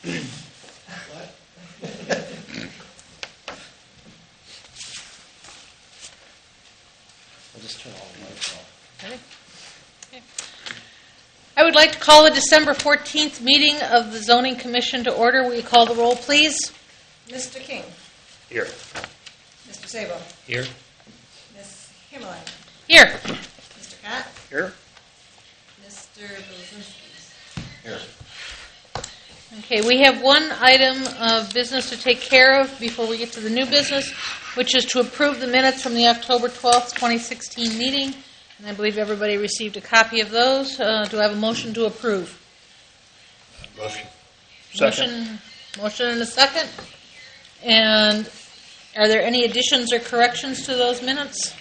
I'll just turn all the lights off. Okay. I would like to call the December 14th meeting of the Zoning Commission to order. Will you call the roll, please? Mr. King. Here. Mr. Sabo. Here. Ms. Himmeline. Here. Mr. Cott. Here. Mr. Blazinski. Here. Okay, we have one item of business to take care of before we get to the new business, which is to approve the minutes from the October 12th, 2016 meeting. And I believe everybody received a copy of those. Do I have a motion to approve? Motion. Motion and a second. And are there any additions or corrections to those minutes?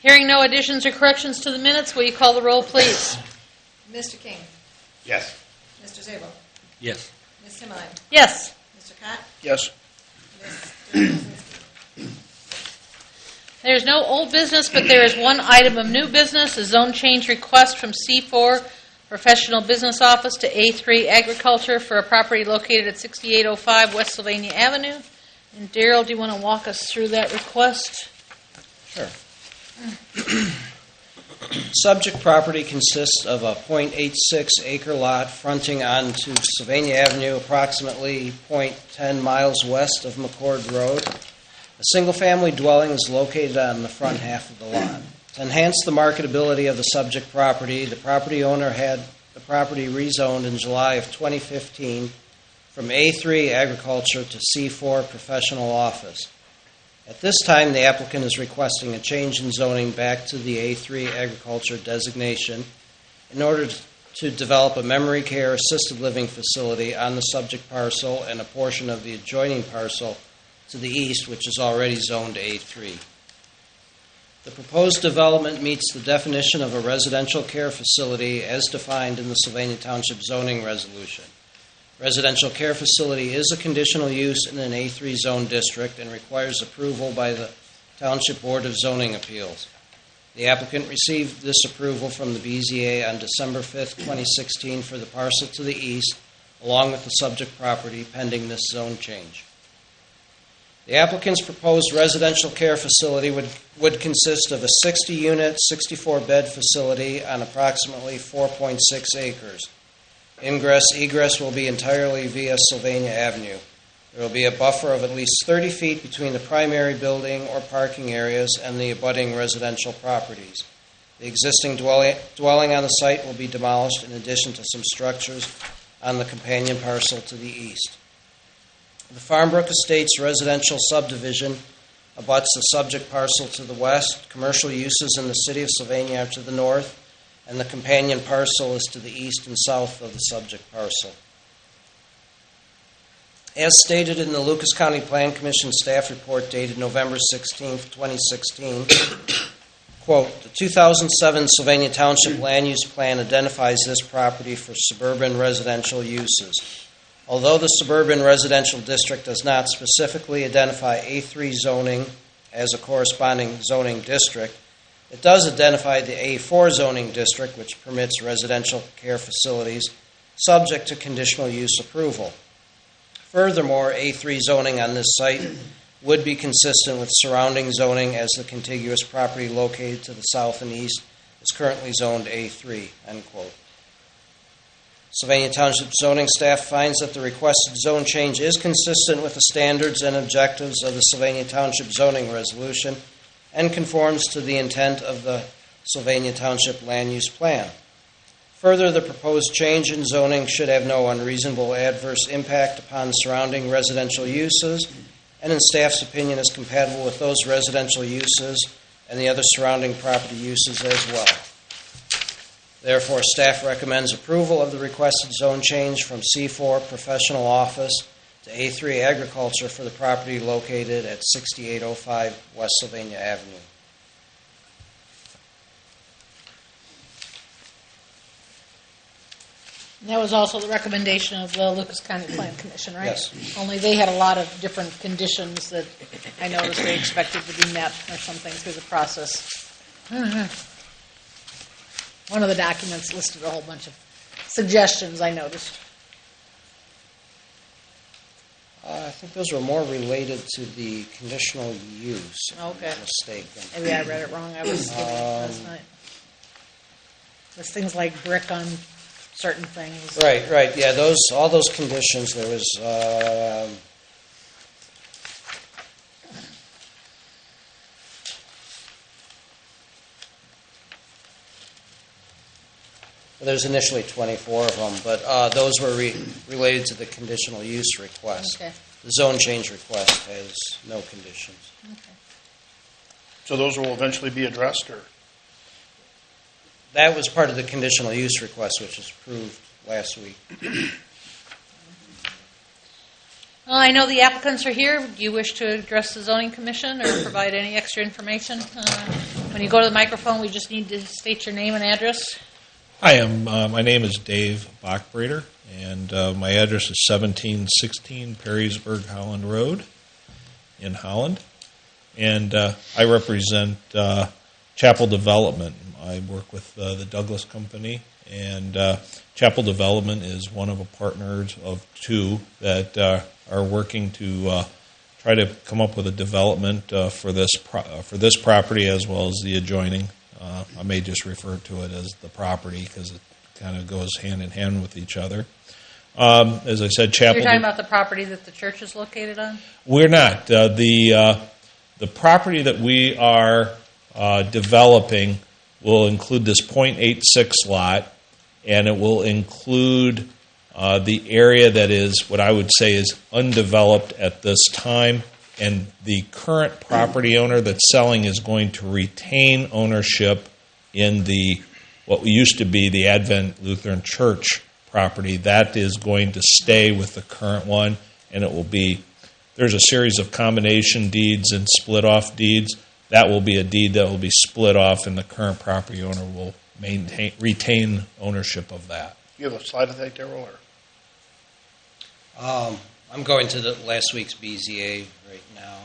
Hearing no additions or corrections to the minutes, will you call the roll, please? Mr. King. Yes. Mr. Sabo. Yes. Ms. Himmeline. Yes. Mr. Cott. Yes. Mr. Blazinski. There's no old business, but there is one item of new business, a zone change request from C4 Professional Business Office to A3 Agriculture for a property located at 6805 West Sylvania Avenue. And Daryl, do you want to walk us through that request? Sure. Subject property consists of a .86 acre lot fronting onto Sylvania Avenue, approximately .10 miles west of McCord Road. A single-family dwelling is located on the front half of the lot. To enhance the marketability of the subject property, the property owner had the property rezoned in July of 2015 from A3 Agriculture to C4 Professional Office. At this time, the applicant is requesting a change in zoning back to the A3 Agriculture designation in order to develop a memory care assisted living facility on the subject parcel and a portion of the adjoining parcel to the east, which is already zoned A3. The proposed development meets the definition of a residential care facility as defined in the Sylvania Township zoning resolution. Residential care facility is a conditional use in an A3 zone district and requires approval by the Township Board of Zoning Appeals. The applicant received this approval from the BZA on December 5th, 2016 for the parcel to the east, along with the subject property pending this zone change. The applicant's proposed residential care facility would consist of a 60-unit, 64-bed facility on approximately 4.6 acres. Ingress-egress will be entirely via Sylvania Avenue. There will be a buffer of at least 30 feet between the primary building or parking areas and the abutting residential properties. The existing dwelling on the site will be demolished in addition to some structures on the companion parcel to the east. The Farmbrook Estates residential subdivision abuts the subject parcel to the west. Commercial uses in the city of Sylvania are to the north, and the companion parcel is to the east and south of the subject parcel. As stated in the Lucas County Plan Commission staff report dated November 16, 2016, quote, the 2007 Sylvania Township Land Use Plan identifies this property for suburban residential uses. Although the suburban residential district does not specifically identify A3 zoning as a corresponding zoning district, it does identify the A4 zoning district, which permits residential care facilities subject to conditional use approval. Furthermore, A3 zoning on this site would be consistent with surrounding zoning as the contiguous property located to the south and east is currently zoned A3, end quote. Sylvania Township zoning staff finds that the requested zone change is consistent with the standards and objectives of the Sylvania Township zoning resolution and conforms to the intent of the Sylvania Township Land Use Plan. Further, the proposed change in zoning should have no unreasonable adverse impact upon surrounding residential uses, and in staff's opinion is compatible with those residential uses and the other surrounding property uses as well. Therefore, staff recommends approval of the requested zone change from C4 Professional Office to A3 Agriculture for the property located at 6805 West Sylvania Avenue. And that was also the recommendation of the Lucas County Plan Commission, right? Yes. Only they had a lot of different conditions that I noticed they expected to be met or something through the process. One of the documents listed a whole bunch of suggestions, I noticed. I think those were more related to the conditional use. If I'm Okay. not mistaken. Maybe I read it wrong. I was skipping last night. There's things like brick on certain things. Right. Yeah, all those conditions. There was there's initially 24 of them, but those were related to the conditional use request. Okay. The zone change request has no conditions. Okay. So those will eventually be addressed, or? That was part of the conditional use request, which was approved last week. Well, I know the applicants are here. Do you wish to address the zoning commission or provide any extra information? When you go to the microphone, we just need to state your name and address. Hi, my name is Dave Bachbreeder, and my address is 1716 Perrysburg Holland Road in Holland. And I represent Chapel Development. I work with the Douglas Company, and Chapel Development is one of the partners of two that are working to try to come up with a development for this property as well as the adjoining. I may just refer to it as the property because it kind of goes hand in hand with each other. As I said, Chapel. You're talking about the property that the church is located on? We're not. The property that we are developing will include this .86 lot, and it will include the area that is what I would say is undeveloped at this time. And the current property owner that's selling is going to retain ownership in what used to be the Advent Lutheran Church property. That is going to stay with the current one, and it will be, there's a series of combination deeds and split-off deeds. That will be a deed that will be split off, and the current property owner will retain ownership of that. You have a slide of that, Darrell, or? I'm going to the last week's BZA right now.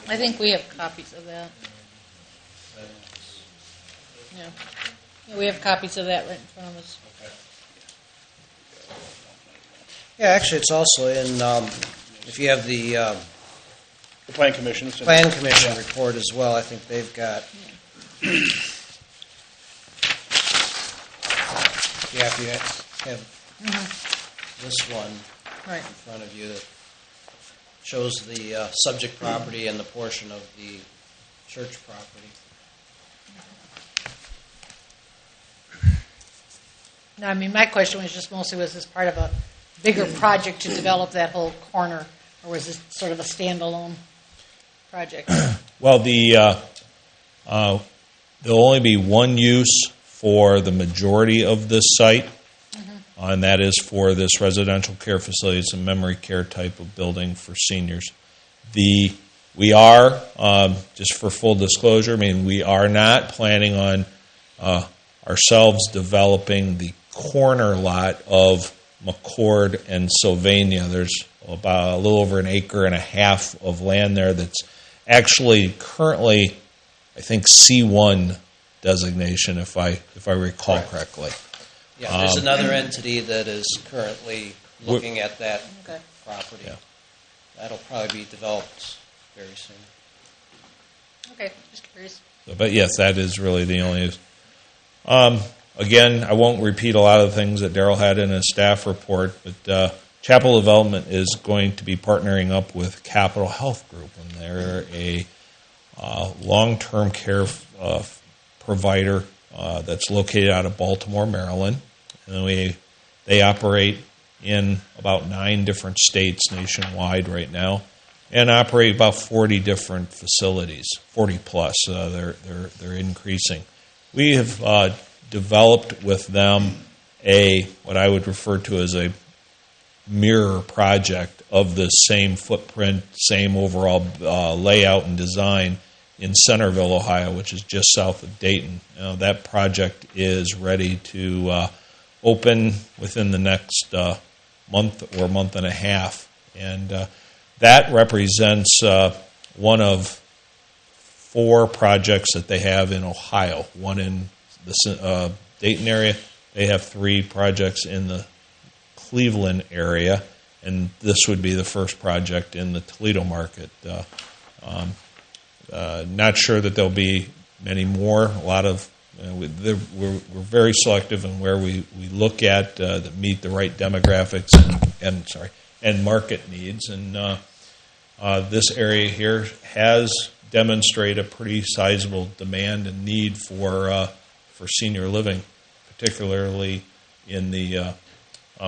I think we have copies of that. Yeah, we have copies of that right in front of us. Yeah, actually, it's also in, if you have the The Plan Commission. It's in- Plan Commission report as well, I think they've got. Yeah, if you have this one Right. in front of you that shows the subject property and the portion of the church property. No, I mean, my question was just mostly, was this part of a bigger project to develop that whole corner, or was this sort of a standalone project? Well, there'll only be one use for the majority of this site, and that is for this residential care facility. It's a memory care type of building for seniors. We are, just for full disclosure, I mean, we are not planning on ourselves developing the corner lot of McCord and Sylvania. There's about a little over an acre and a half of land there that's actually currently, I think, C1 designation, if I recall correctly. Yeah, there's another entity that is currently looking at that Okay. property. Yeah. That'll probably be developed very soon. Okay, just curious. But yes, that is really the only. Again, I won't repeat a lot of the things that Darrell had in his staff report, but Chapel Development is going to be partnering up with Capital Health Group, and they're a long-term care provider that's located out of Baltimore, Maryland. And they operate in about 9 different states nationwide right now. and operate about 40 different facilities, 40 plus. They're increasing. We have developed with them what I would refer to as a mirror project of the same footprint, same overall layout and design in Centerville, Ohio, which is just south of Dayton. That project is ready to open within the next month or month and a half. And that represents one of 4 projects that they have in Ohio, one in the Dayton area. They have 3 projects in the Cleveland area, and this would be the first project in the Toledo market. Not sure that there'll be many more. A lot of we're very selective in where we look at that meet the right demographics and market needs. And this area here has demonstrated a pretty sizable demand and need for senior living, particularly in the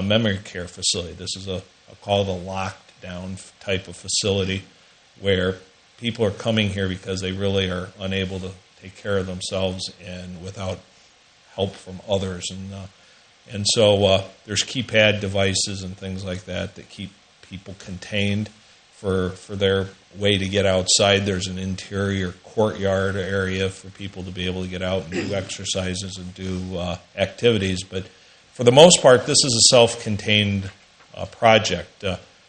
memory care facility. This is I'll call it a locked down type of facility where people are coming here because they really are unable to take care of themselves and without help from others. And so there's keypad devices and things like that keep people contained for their way to get outside. There's an interior courtyard area for people to be able to get out and do exercises and do activities. But for the most part, this is a self-contained project.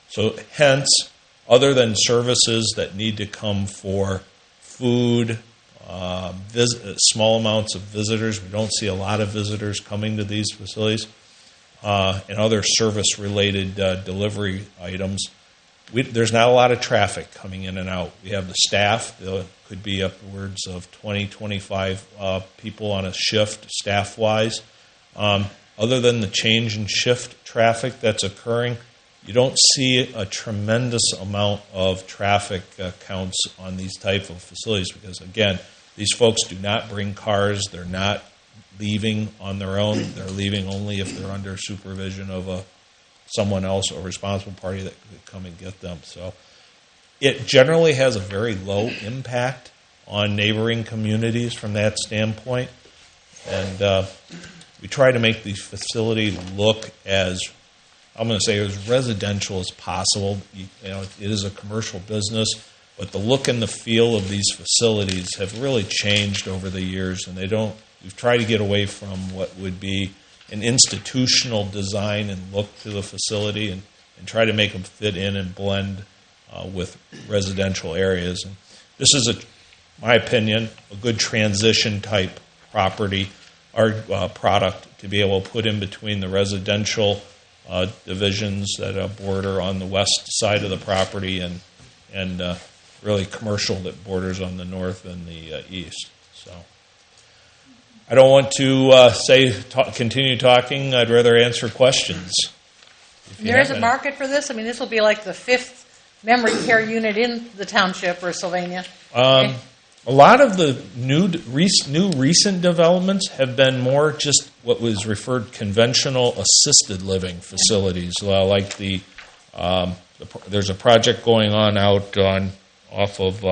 So hence, other than services that need to come for food, small amounts of visitors, we don't see a lot of visitors coming to these facilities, and other service-related delivery items. There's not a lot of traffic coming in and out. We have the staff. There could be upwards of 20, 25 people on a shift, staff-wise. Other than the change in shift traffic that's occurring, you don't see a tremendous amount of traffic counts on these type of facilities because, again, these folks do not bring cars. They're not leaving on their own. They're leaving only if they're under supervision of someone else or responsible party that could come and get them. So it generally has a very low impact on neighboring communities from that standpoint. And we try to make the facility look as residential as possible. It is a commercial business, but the look and the feel of these facilities have really changed over the years, and we've tried to get away from what would be an institutional design and look to the facility and try to make them fit in and blend with residential areas. And this is, my opinion, a good transition type property or product to be able to put in between the residential divisions that border on the west side of the property and really commercial that borders on the north and the east. So I don't want to continue talking. I'd rather answer questions. There is a market for this? I mean, this will be like the 5th memory care unit in the township or Sylvania. Okay. A lot of the new recent developments have been more just what was referred conventional assisted living facilities, like there's a project going on off of.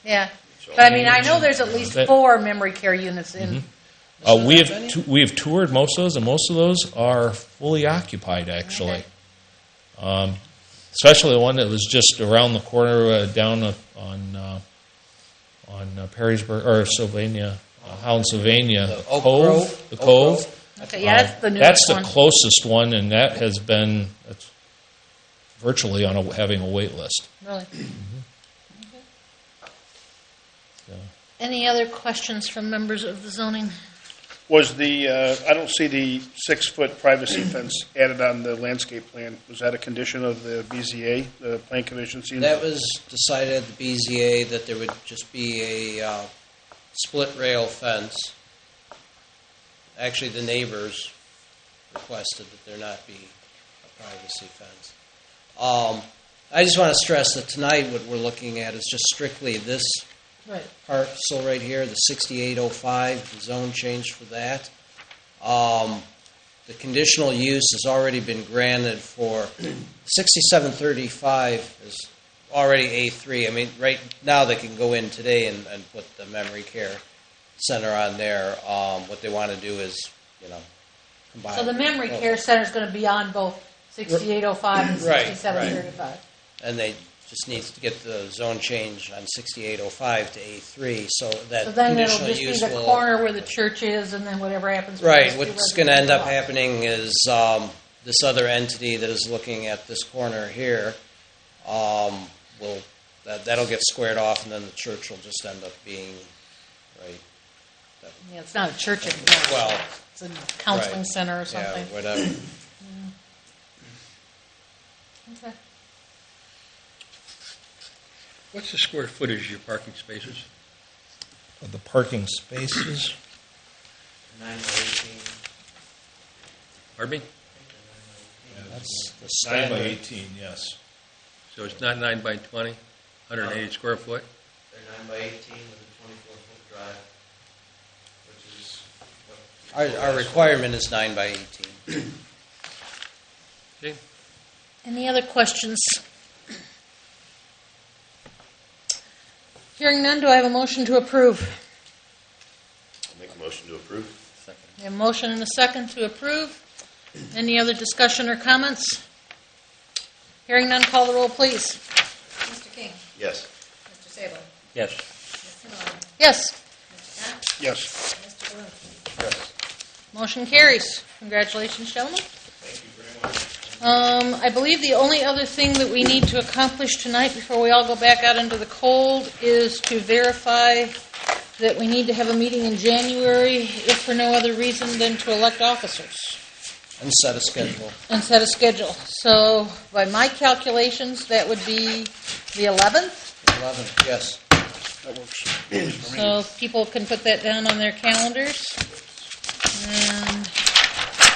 Yeah, but I mean, I know there's at least 4 memory care units in. We have toured most of those, and most of those are fully occupied actually. Okay. Especially the one that was just around the corner down on Perrysburg or Sylvania, Holland, Sylvania, the Cove. The Cove. Okay, yeah, that's the newest That's the one. closest one, and that has been virtually on having a wait list. Really? Mm-hmm. Okay. So. Any other questions from members of the zoning? Was I don't see the 6-foot privacy fence added on the landscape plan. Was that a condition of the BZA, the Plan Commission? That was decided at the BZA that there would just be a split rail fence. Actually, the neighbors requested that there not be a privacy fence. I just want to stress that tonight what we're looking at is just strictly this parcel right here, the 6805, the zone change for that. The conditional use has already been granted for 6735 is already A3. I mean, right now they can go in today and put the memory care center on there. What they want to do is, combine. So the memory care center is going to be on both 6805 and Right, 6735. And they just needs to get the zone change on 6805 to A3, so that So then it'll conditional just be use the will. corner where the church is, and then whatever happens. with Right. those two What's going to end up residential happening is this other entity that is looking at this corner here will that'll get squared off, and then the church will just end up being right. lots. Yeah, it's not a church anymore. Well, It's a counseling right. center or something. Yeah, whatever. Okay. What's the square footage of your parking spaces? Of the parking spaces, 9 by 18. Pardon me? That's the 9 standard. by 18, yes. So it's not 9 by 20, 180 square foot? They're 9 by 18 with a 24-foot drive, which is our requirement is 9 by 18. Okay. Any other questions? Hearing none, do I have a motion to approve? I'll make a motion to approve. We have a motion and a second to approve. Any other discussion or comments? Hearing none, call the roll, please. Mr. King? Yes. Mr. Sable? Yes. Ms. Simone? Yes, Mr. Pat? Yes. Mr. Belinski? Yes. motion carries. Congratulations, gentlemen. I believe the only other thing that we need to accomplish tonight before we all go back out into the cold is to verify that we need to have a meeting in January, if for no other reason than to elect officers And set a schedule. and set a schedule. So by my calculations, that would be the 11th. 11, yes. That works for me. So people can put that down on their calendars. And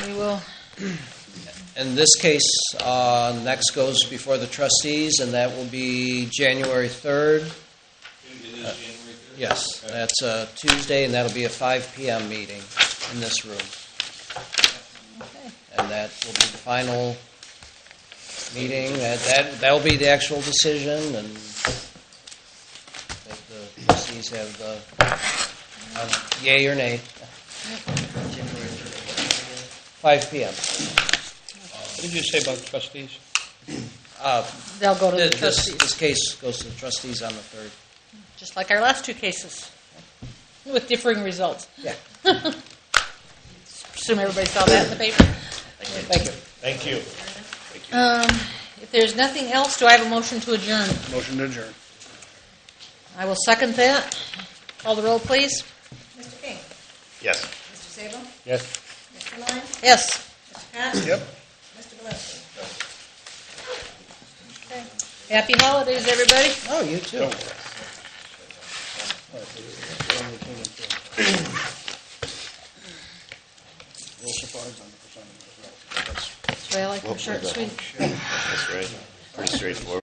we will... In this case, next goes before the trustees, and that will be January 3rd. It is January 3rd? Yes, that's a Tuesday, and that'll be a 5 p.m. meeting in this room. Okay. And that will be the final meeting. That'll be the actual decision, and that the trustees have the yay or nay. 5 p.m. What did you say about trustees? They'll go to the This trustees, case goes to the trustees on the 3rd. just like our last two cases, with differing results. Yeah. Assume everybody saw that in the paper. Thank you. Thank you. If there's nothing else, do I have a motion to adjourn? Motion to adjourn. I will second that. Call the roll, please. Mr. King? Yes. Mr. Sable? Yes. Ms. Simone? Yes. Mr. Pat? Yep. Mr. Belinski? Okay. Happy holidays, everybody. Oh, you too. Real surprised on the percentage. That's why I like them short and sweet. That's right. Pretty straightforward.